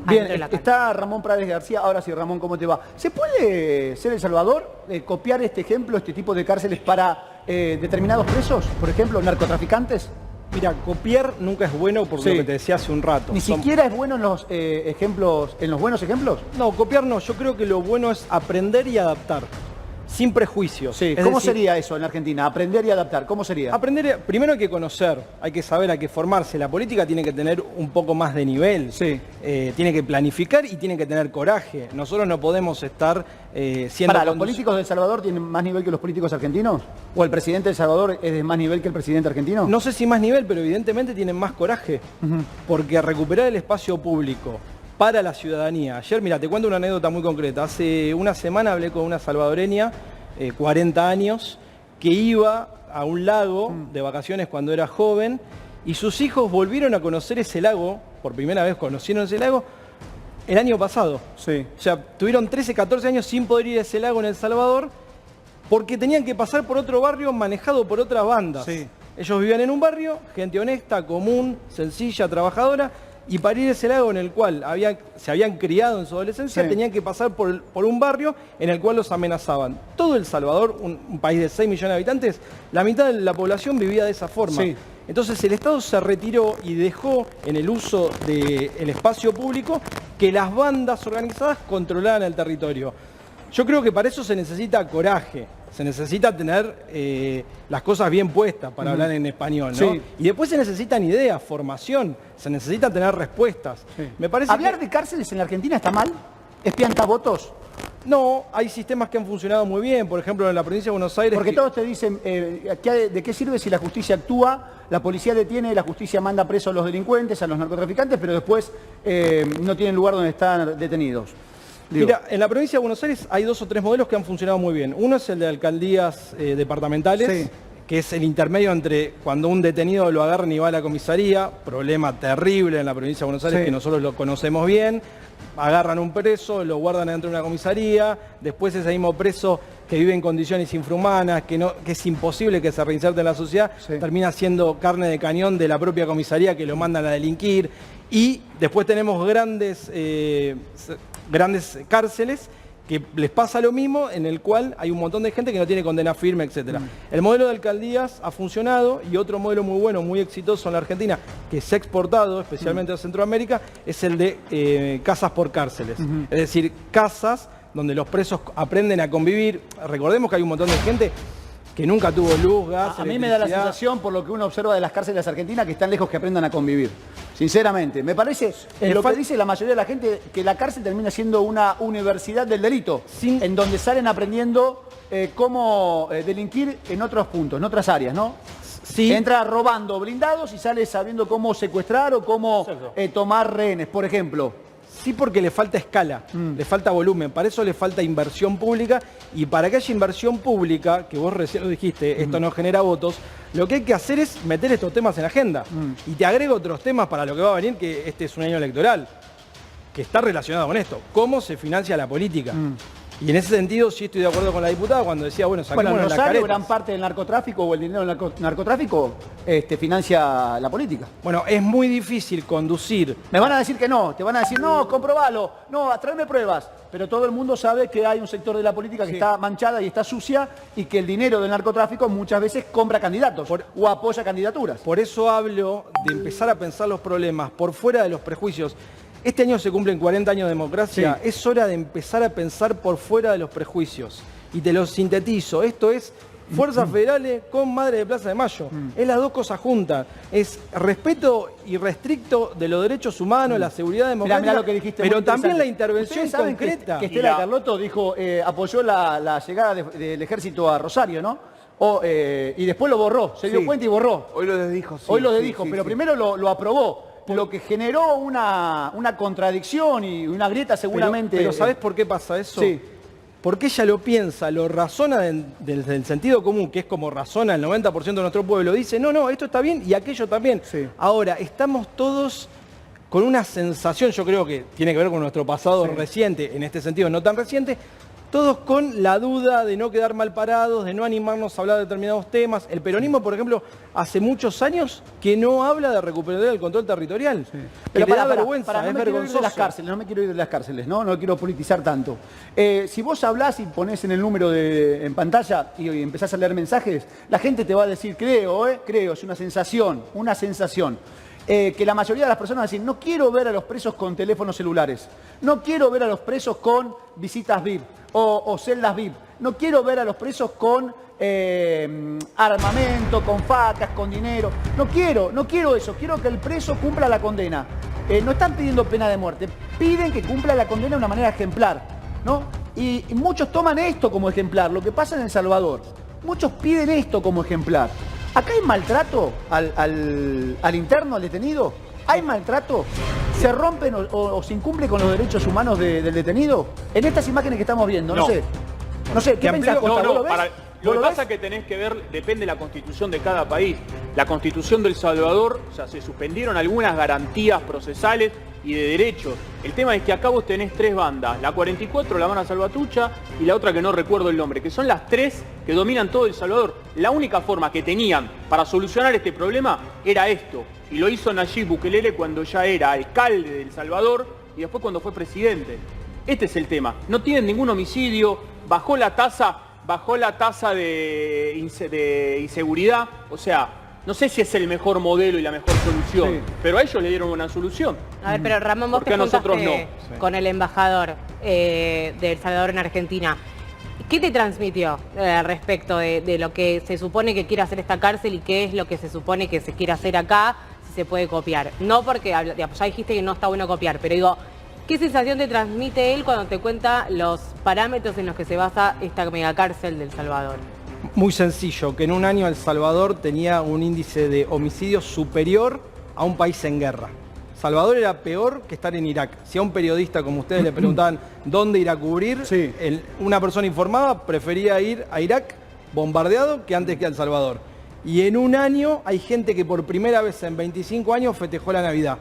Bien, adentro de la cancha. está Ramón Prades García. Ahora sí, Ramón, ¿cómo te va? ¿Se puede ser El Salvador, copiar este ejemplo, este tipo de cárceles para determinados presos? Por ejemplo, narcotraficantes. Mira, copiar nunca es bueno por Sí. lo que te decía hace un rato. ¿Ni siquiera es bueno en los ejemplos, en los buenos ejemplos? No, copiar no. Yo creo que lo bueno es aprender y adaptar, sin prejuicios. Sí. Es ¿Cómo decir, sería eso en Argentina? Aprender y adaptar. ¿Cómo sería? aprender, primero hay que conocer, hay que saber, hay que formarse. La política tiene que tener un poco más de nivel. Sí. Tiene que planificar y tiene que tener coraje. Nosotros no podemos estar siendo... ¿Para los políticos de El Salvador tienen más nivel que los políticos argentinos? ¿O el presidente de El Salvador es de más nivel que el presidente argentino? No sé si más nivel, pero evidentemente tienen más coraje. Porque recuperar el espacio público para la ciudadanía. Ayer, mira, te cuento una anécdota muy concreta. Hace una semana hablé con una salvadoreña, 40 años, que iba a un lago de vacaciones cuando era joven y sus hijos volvieron a conocer ese lago, por primera vez conocieron ese lago, el año pasado. Sí. O sea, tuvieron 13, 14 años sin poder ir a ese lago en El Salvador porque tenían que pasar por otro barrio manejado por otras bandas. Sí. Ellos vivían en un barrio, gente honesta, común, sencilla, trabajadora, y para ir a ese lago en el cual se habían criado en su adolescencia, Sí. tenían que pasar por un barrio en el cual los amenazaban. Todo El Salvador, un país de 6 millones de habitantes, la mitad de la población vivía de esa forma. Sí. Entonces el Estado se retiró y dejó en el uso del espacio público que las bandas organizadas controlaran el territorio. Yo creo que para eso se necesita coraje, se necesita tener las cosas bien puestas para hablar en español, ¿no? Sí. Y después se necesitan ideas, formación, se necesita tener respuestas. Sí. Me parece ¿Hablar que... de cárceles en la Argentina está mal? ¿Es piantavotos? No, hay sistemas que han funcionado muy bien, por ejemplo en la provincia de Buenos Aires... Porque todos te dicen, ¿de qué sirve si la justicia actúa, la policía detiene, la justicia manda presos a los delincuentes, a los narcotraficantes, pero después no tienen lugar donde están detenidos? Digo, Mira, en la provincia de Buenos Aires hay 2 o 3 modelos que han funcionado muy bien. Uno es el de alcaldías departamentales, Sí. que es el intermedio entre cuando un detenido lo agarran y va a la comisaría, problema terrible en la provincia de Buenos Aires Sí. que nosotros lo conocemos bien, agarran un preso, lo guardan dentro de una comisaría, después ese mismo preso que vive en condiciones infrahumanas, que es imposible que se reinserte en la sociedad, Sí. termina siendo carne de cañón de la propia comisaría que lo mandan a delinquir. Y después tenemos grandes cárceles que les pasa lo mismo, en el cual hay un montón de gente que no tiene condena firme, etc. El modelo de alcaldías ha funcionado y otro modelo muy bueno, muy exitoso en la Argentina, que se ha exportado especialmente a Centroamérica, es el de casas por cárceles. Es decir, casas donde los presos aprenden a convivir. Recordemos que hay un montón de gente que nunca tuvo luz, gas, a mí me da la electricidad. sensación, por lo que uno observa de las cárceles argentinas, que están lejos que aprendan a convivir. Sinceramente, me parece, en lo que dice la mayoría de la gente, que la cárcel termina siendo una universidad del delito, en donde salen aprendiendo cómo delinquir en otros puntos, en otras áreas, ¿no? Sí. Entra robando blindados y sale sabiendo cómo secuestrar o cómo tomar rehenes, por ejemplo. Sí, porque le falta escala, le falta volumen, para eso le falta inversión pública, y para que haya inversión pública, que vos recién lo dijiste, esto no genera votos, lo que hay que hacer es meter estos temas en la agenda. Y te agrego otros temas para lo que va a venir, que este es un año electoral, que está relacionado con esto, cómo se financia la política. Y en ese sentido sí estoy de acuerdo con la diputada cuando decía, bueno, Bueno, saquémonos en las Rosario caretas. gran parte del narcotráfico o el dinero del narcotráfico financia la política. Bueno, es muy difícil conducir. Me van a decir que no, te van a decir, no, comprobalo, no, tráeme pruebas. Pero todo el mundo sabe que hay un sector de la política que está manchada y está sucia y que el dinero del narcotráfico muchas veces compra candidatos o apoya candidaturas. Por eso hablo de empezar a pensar los problemas por fuera de los prejuicios. Este año se cumplen 40 años de democracia. Sí. Es hora de empezar a pensar por fuera de los prejuicios. Y te lo sintetizo. Esto es fuerzas federales con Madre de Plaza de Mayo. Es las dos cosas juntas. Es respeto irrestricto de los derechos humanos, la seguridad democrática, Mirá lo que dijiste, pero muy también interesante. la intervención Ustedes saben concreta. que Estela Carlotto dijo, apoyó la llegada del ejército a Rosario, ¿no? Y después lo borró, se dio cuenta y borró. Hoy lo desdijo, sí. Hoy lo sí, dedijo, sí, pero sí. primero lo aprobó. Lo que generó una contradicción y una grieta seguramente. Pero ¿sabés por qué pasa eso? Sí. Porque ella lo piensa, lo razona desde el sentido común, que es como razona el 90% de nuestro pueblo. Dice, no, esto está bien y aquello también. Sí. Ahora, estamos todos con una sensación, yo creo que tiene que ver con nuestro pasado reciente, en este sentido no tan reciente, Todos con la duda de no quedar mal parados, de no animarnos a hablar de determinados temas. El peronismo, por ejemplo, hace muchos años que no habla de recuperar el control territorial. Sí. Pero le da vergüenza, es vergonzoso. No me quiero ir de las cárceles, no quiero politizar tanto. Si vos hablás y ponés en el número en pantalla y empezás a leer mensajes, la gente te va a decir, creo, es una sensación. Que la mayoría de las personas van a decir, no quiero ver a los presos con teléfonos celulares, no quiero ver a los presos con visitas VIP o celdas VIP, no quiero ver a los presos con armamento, con facas, con dinero, no quiero eso, quiero que el preso cumpla la condena. No están pidiendo pena de muerte, piden que cumpla la condena de una manera ejemplar, ¿no? Y muchos toman esto como ejemplar, lo que pasa en El Salvador, muchos piden esto como ejemplar. ¿Acá hay maltrato al interno, al detenido? ¿Hay maltrato? ¿Se rompen o se incumple con los derechos humanos del detenido? En estas imágenes que estamos viendo, no sé, ¿qué pensás, Costa? No, lo que pasa es que tenés que ver, depende de la constitución de cada país. La constitución de El Salvador, o sea, se suspendieron algunas garantías procesales y de derechos. El tema es que acá vos tenés tres bandas, la 44, la Habana Salvatrucha y la otra que no recuerdo el nombre, que son las tres que dominan todo El Salvador. La única forma que tenían para solucionar este problema era esto, y lo hizo Nayib Bukele cuando ya era alcalde de El Salvador y después cuando fue presidente. Este es el tema, no tienen ningún homicidio, bajó la tasa de inseguridad, o sea, no sé si es el mejor modelo y la mejor solución, sí, pero a ellos le dieron una solución. A ver, pero Ramón, vos te juntaste con el embajador de El Salvador en Argentina. ¿Qué te transmitió respecto de lo que se supone que quiere hacer esta cárcel y qué es lo que se supone que se quiere hacer acá, si se puede copiar? No porque, ya dijiste que no está bueno copiar, pero digo, ¿qué sensación te transmite él cuando te cuenta los parámetros en los que se basa esta megacárcel de El Salvador? Muy sencillo, que en un año El Salvador tenía un índice de homicidios superior a un país en guerra. Salvador era peor que estar en Irak. Si a un periodista, como ustedes le preguntaban dónde ir a cubrir, sí, una persona informada prefería ir a Irak bombardeado que antes que a El Salvador. Y en un año hay gente que por primera vez en 25 años festejó la Navidad.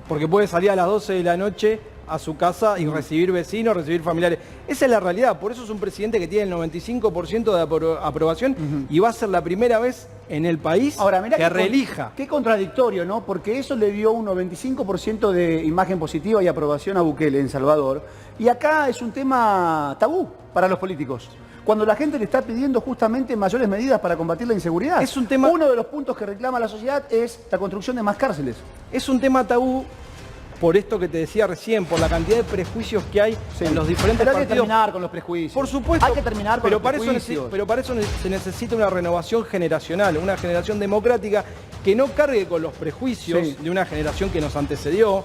Porque puede salir a las 12 de la noche a su casa y recibir vecinos, recibir familiares. Esa es la realidad, por eso es un presidente que tiene el 95% de aprobación y va a ser la primera vez en el país que reelija. Qué contradictorio, ¿no? Porque eso le dio un 95% de imagen positiva y aprobación a Bukele en Salvador. Y acá es un tema tabú para los políticos, cuando la gente le está pidiendo justamente mayores medidas para combatir la inseguridad. Es un tema... Uno de los puntos que reclama la sociedad es la construcción de más cárceles. Es un tema tabú por esto que te decía recién, por la cantidad de prejuicios que hay en los diferentes partidos. Hay que terminar con los prejuicios. Por supuesto. Hay que terminar con los prejuicios. Pero para eso se necesita una renovación generacional, una generación democrática que no cargue con los prejuicios de una generación que nos antecedió,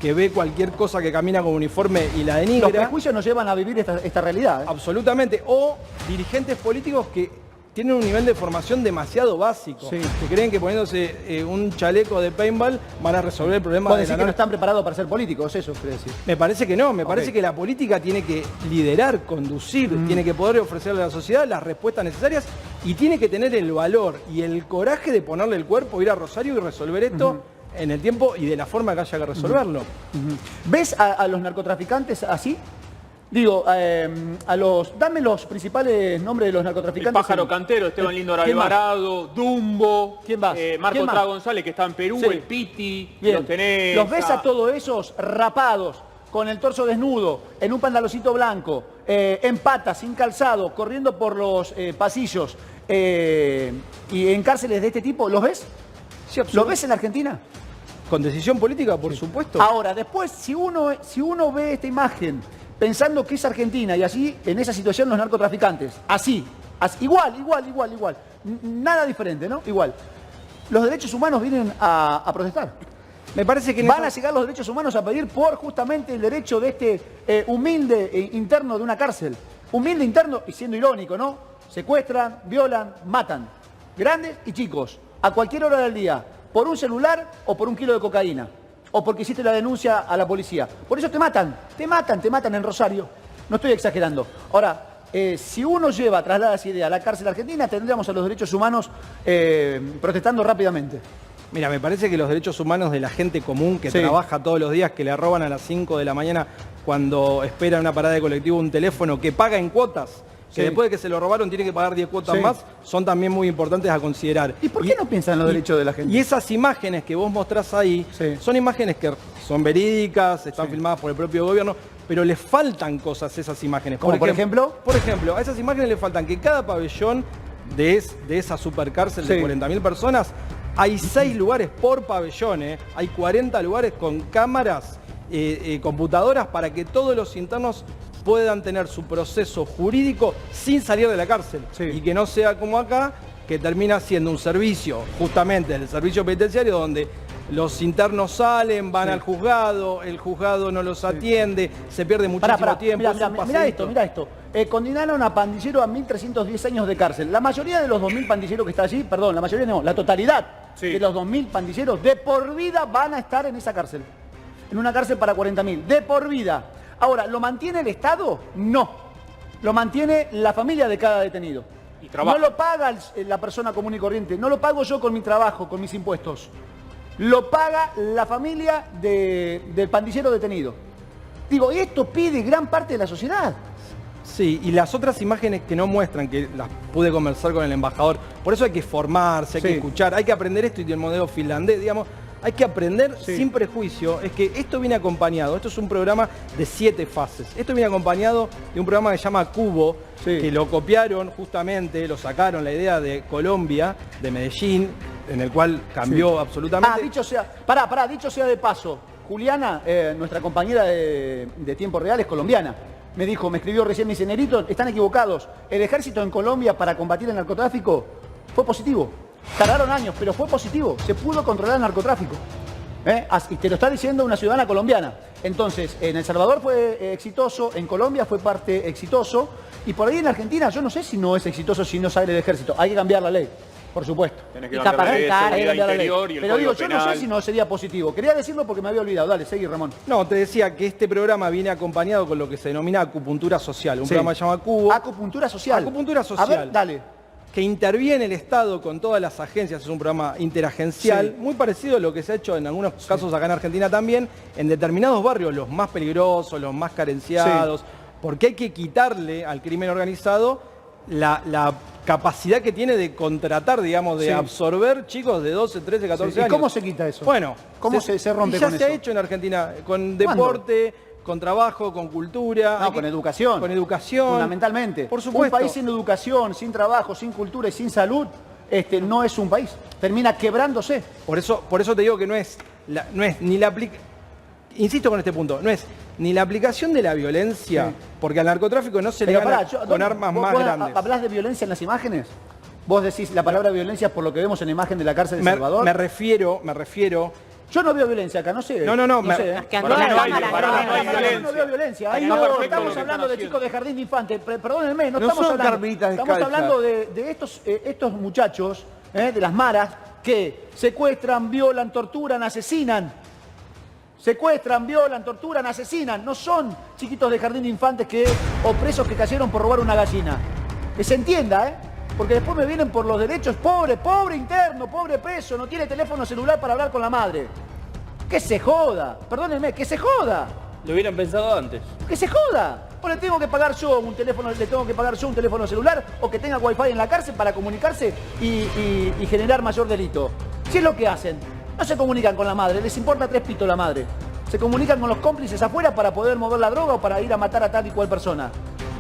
que ve cualquier cosa que camina con uniforme y la denigra. Los prejuicios nos llevan a vivir esta realidad. Absolutamente. O dirigentes políticos que tienen un nivel de formación demasiado básico, que creen que poniéndose un chaleco de paintball van a resolver el problema de la que no están preparados para ser políticos, eso quiere decir. Me parece que no, me parece que la política tiene que liderar, conducir, tiene que poder ofrecerle a la sociedad las respuestas necesarias y tiene que tener el valor y el coraje de ponerle el cuerpo, ir a Rosario y resolver esto en el tiempo y de la forma que haya que resolverlo. ¿Ves a los narcotraficantes así? Digo, dame los principales nombres de los narcotraficantes. El Pájaro Cantero, Esteban Lindo Alvarado, Dumbo, ¿quién más? Marco Tra González, que está en Perú, el Piti, los tenés. ¿Los ves a todos esos rapados, con el torso desnudo, en un pantaloncito blanco, en patas, sin calzado, corriendo por los pasillos y en cárceles de este tipo? ¿Los ves? Sí, ¿Los ves en la Argentina? Con decisión política, por supuesto. Ahora, después, si uno ve esta imagen pensando que es Argentina y así, en esa situación los narcotraficantes, igual, nada diferente, ¿no? Igual. Los derechos humanos vienen a protestar. Me parece que van a llegar los derechos humanos a pedir por justamente el derecho de este humilde interno de una cárcel. Humilde interno, y siendo irónico, ¿no? Secuestran, violan, matan. Grandes y chicos, a cualquier hora del día, por un celular o por un kilo de cocaína. O porque hiciste la denuncia a la policía. Por eso te matan en Rosario. No estoy exagerando. Ahora, si uno traslada esa idea a la cárcel argentina, tendríamos a los derechos humanos protestando rápidamente. Mira, me parece que los derechos humanos de la gente común que trabaja todos los días, que le roban a las 5 de la mañana cuando espera en una parada de colectivo un teléfono, que paga en cuotas, que después de que se lo robaron tiene que pagar 10 cuotas más, son también muy importantes a considerar. ¿Y por qué no piensan en los derechos de la gente? Y esas imágenes que vos mostrás ahí son imágenes que son verídicas, están filmadas por el propio gobierno, pero les faltan cosas esas imágenes. ¿Como por ejemplo? Por ejemplo, a esas imágenes le faltan que cada pabellón de esa supercárcel de 40.000 personas, hay 6 lugares por pabellón, hay 40 lugares con cámaras, computadoras para que todos los internos puedan tener su proceso jurídico sin salir de la cárcel. Y que no sea como acá, que termina siendo un servicio, justamente el servicio penitenciario, donde los internos salen, van al juzgado, el juzgado no los atiende, se pierde muchísimo tiempo. Mirá esto. Condenaron a pandillero a 1.310 años de cárcel. La mayoría de los 2.000 pandilleros que está allí, perdón, la mayoría no, la totalidad de los 2.000 pandilleros de por vida van a estar en esa cárcel. En una cárcel para 40.000, de por vida. Ahora, ¿lo mantiene el Estado? No. Lo mantiene la familia de cada detenido. No lo paga la persona común y corriente, no lo pago yo con mi trabajo, con mis impuestos. Lo paga la familia del pandillero detenido. Digo, esto pide gran parte de la sociedad. Sí, y las otras imágenes que no muestran, que las pude conversar con el embajador, por eso hay que formarse, hay que escuchar, hay que aprender esto y el modelo finlandés, digamos, hay que aprender sin prejuicio. Es que esto viene acompañado, esto es un programa de 7 fases, esto viene acompañado de un programa que se llama Cubo, que lo copiaron justamente, lo sacaron la idea de Colombia, de Medellín, en el cual cambió absolutamente. Dicho sea, dicho sea de paso, Juliana, nuestra compañera de Tiempo Real, es colombiana. Me escribió recién, me dice, Nerito, están equivocados. El ejército en Colombia para combatir el narcotráfico fue positivo. Tardaron años, pero fue positivo. Se pudo controlar el narcotráfico. Y te lo está diciendo una ciudadana colombiana. Entonces, en El Salvador fue exitoso, en Colombia fue parte exitoso, y por ahí en Argentina yo no sé si no es exitoso si no sale el ejército. Hay que cambiar la ley. Por supuesto. Tenés que cambiar la ley de seguridad interior y el Pero digo, código yo no penal. sé si no sería positivo. Quería decirlo porque me había olvidado. Dale, seguí, Ramón. No, te decía que este programa viene acompañado con lo que se denomina acupuntura social. Un programa que se llama Cubo. Acupuntura social. Acupuntura social. A ver, dale. Que interviene el Estado con todas las agencias, es un programa interagencial, muy parecido a lo que se ha hecho en algunos casos acá en Argentina también, en determinados barrios, los más peligrosos, los más carenciados, porque hay que quitarle al crimen organizado la capacidad que tiene de contratar, digamos, de absorber chicos de 12, 13, 14 años. ¿Y cómo se quita eso? Bueno, ¿cómo se rompe con eso? Ya se ha hecho en Argentina, con deporte, con trabajo, con cultura. No, con educación. Con educación. Fundamentalmente. Por supuesto. Un país sin educación, sin trabajo, sin cultura y sin salud, no es un país. Termina quebrándose. Por eso te digo que no es ni la aplicación. Insisto con este punto, no es ni la aplicación de la violencia, porque al narcotráfico no se le gana con armas más grandes. ¿Hablás de violencia en las imágenes? ¿Vos decís la palabra violencia por lo que vemos en la imagen de la cárcel de Salvador? Me refiero. Yo no veo violencia acá, no sé. No. sé. Es que Para no mí no hay Yo violencia. no veo violencia. Ahí Está no, perfecto estamos lo que hablando de están chicos de jardín de infantes. Perdónenme, no No estamos son hablando. carmelitas Estamos descalzas. hablando de estos muchachos, de las maras, que secuestran, violan, torturan, asesinan. Secuestran, violan, torturan, asesinan. No son chiquitos de jardín de infantes o presos que cayeron por robar una gallina. Que se entienda, porque después me vienen por los derechos. Pobre interno, pobre preso, no tiene teléfono celular para hablar con la madre. Que se joda, perdónenme, que se joda. Lo hubieran pensado antes. Que se joda. O le tengo que pagar yo un teléfono celular o que tenga wifi en la cárcel para comunicarse y generar mayor delito. Si es lo que hacen. No se comunican con la madre, les importa 3 pitos la madre. Se comunican con los cómplices afuera para poder mover la droga o para ir a matar a tal y cual persona.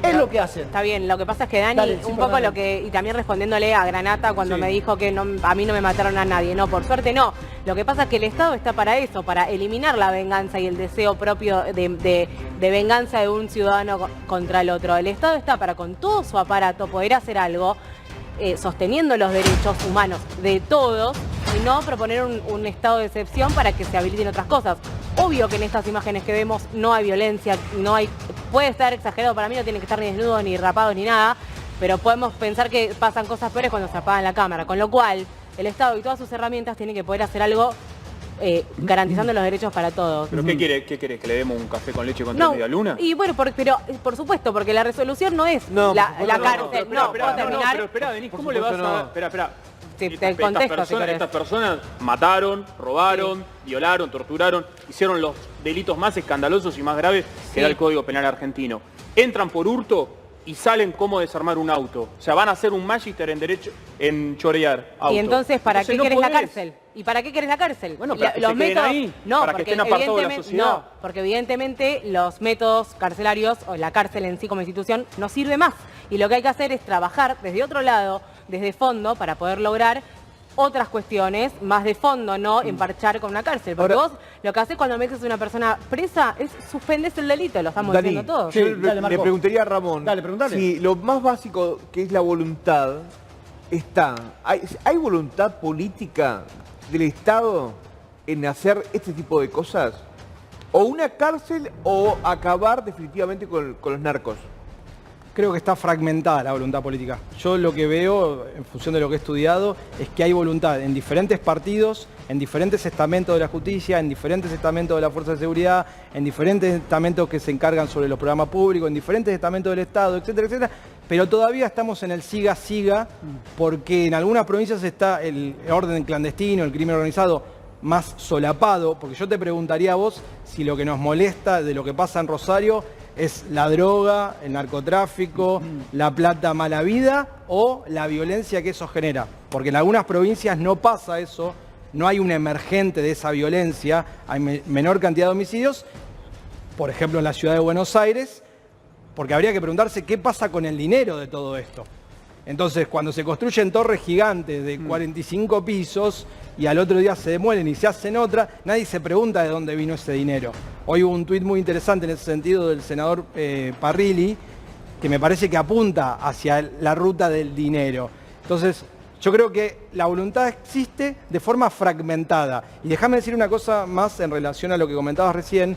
Es lo que hacen. Está bien, lo que pasa es que Dani, Dale, sí, un poco perdón. y también respondiéndole a Granata cuando me dijo que a mí no me mataron a nadie. No, por suerte no. Lo que pasa es que el Estado está para eso, para eliminar la venganza y el deseo propio de venganza de un ciudadano contra el otro. El Estado está para, con todo su aparato, poder hacer algo sosteniendo los derechos humanos de todos y no proponer un estado de excepción para que se habiliten otras cosas. Obvio que en estas imágenes que vemos no hay violencia, puede estar exagerado, para mí no tienen que estar ni desnudos, ni rapados, ni nada, pero podemos pensar que pasan cosas peores cuando se apagan la cámara, con lo cual el Estado y todas sus herramientas tienen que poder hacer algo garantizando los derechos para todos. ¿Pero qué querés? ¿Que le demos un café con leche contra media luna? Y bueno, pero por supuesto, porque la resolución no es la cárcel. Pero espera, Denis, ¿cómo le vas a dar? Espera. Estas personas mataron, robaron, violaron, torturaron, hicieron los delitos más escandalosos y más graves que da el Código Penal argentino. Entran por hurto y salen cómo desarmar un auto. O sea, van a hacer un magíster en derecho en chorear autos. Y entonces, ¿para qué querés la cárcel? ¿Y para qué querés la cárcel? Bueno, para que los métodos ahí, para que estén apartados de la sociedad. No, porque evidentemente los métodos carcelarios o la cárcel en sí como institución no sirve más. Y lo que hay que hacer es trabajar desde otro lado, desde fondo, para poder lograr otras cuestiones más de fondo, no emparchar con una cárcel. Porque vos lo que haces cuando metes a una persona presa es suspendés el delito, lo estamos diciendo todos. Sí, le preguntaría a Ramón, si lo más básico que es la voluntad está, ¿hay voluntad política del Estado en hacer este tipo de cosas? ¿O una cárcel o acabar definitivamente con los narcos? Creo que está fragmentada la voluntad política. Yo lo que veo, en función de lo que he estudiado, es que hay voluntad en diferentes partidos, en diferentes estamentos de la justicia, en diferentes estamentos de la Fuerza de Seguridad, en diferentes estamentos que se encargan sobre los programas públicos, en diferentes estamentos del Estado, etcétera, etcétera. Pero todavía estamos en el siga-siga, porque en algunas provincias está el orden clandestino, el crimen organizado más solapado, porque yo te preguntaría a vos si lo que nos molesta de lo que pasa en Rosario es la droga, el narcotráfico, la plata mala vida o la violencia que eso genera. Porque en algunas provincias no pasa eso, no hay un emergente de esa violencia, hay menor cantidad de homicidios, por ejemplo en la ciudad de Buenos Aires, porque habría que preguntarse qué pasa con el dinero de todo esto. Entonces, cuando se construyen torres gigantes de 45 pisos y al otro día se demuelen y se hacen otra, nadie se pregunta de dónde vino ese dinero. Hoy hubo un tuit muy interesante en ese sentido del senador Parrilli, que me parece que apunta hacia la ruta del dinero. Entonces, yo creo que la voluntad existe de forma fragmentada. Y déjame decir una cosa más en relación a lo que comentabas recién.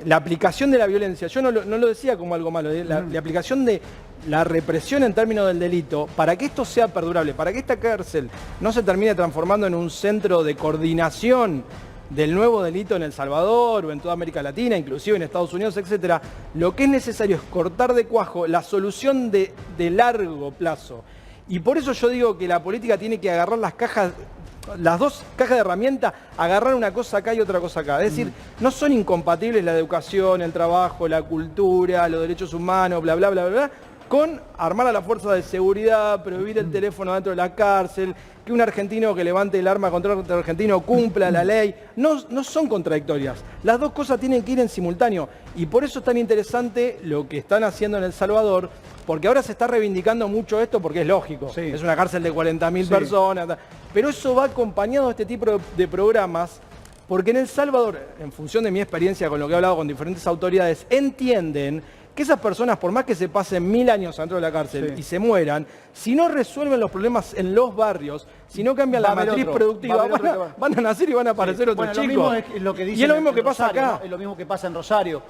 La aplicación de la violencia, yo no lo decía como algo malo, la aplicación de la represión en términos del delito, para que esto sea perdurable, para que esta cárcel no se termine transformando en un centro de coordinación del nuevo delito en El Salvador o en toda América Latina, inclusive en Estados Unidos, etcétera, lo que es necesario es cortar de cuajo la solución de largo plazo. Y por eso yo digo que la política tiene que agarrar las dos cajas de herramientas, agarrar una cosa acá y otra cosa acá. Es decir, no son incompatibles la educación, el trabajo, la cultura, los derechos humanos, bla, bla, bla, bla, bla, con armar a la fuerza de seguridad, prohibir el teléfono dentro de la cárcel, que un argentino que levante el arma contra otro argentino cumpla la ley. No son contradictorias. Las dos cosas tienen que ir en simultáneo. Y por eso es tan interesante lo que están haciendo en El Salvador, porque ahora se está reivindicando mucho esto porque es lógico. Sí. Es una cárcel de 40.000 personas. Pero eso va acompañado de este tipo de programas, porque en El Salvador, en función de mi experiencia con lo que he hablado con diferentes autoridades, entienden que esas personas, por más que se pasen 1000 años dentro de la cárcel y se mueran, si no resuelven los problemas en los barrios, si no cambian la matriz productiva, van a nacer y van a aparecer otros chicos. Lo mismo es lo que dice y es lo mismo que pasa acá. ¿no? Es lo mismo que pasa en Rosario.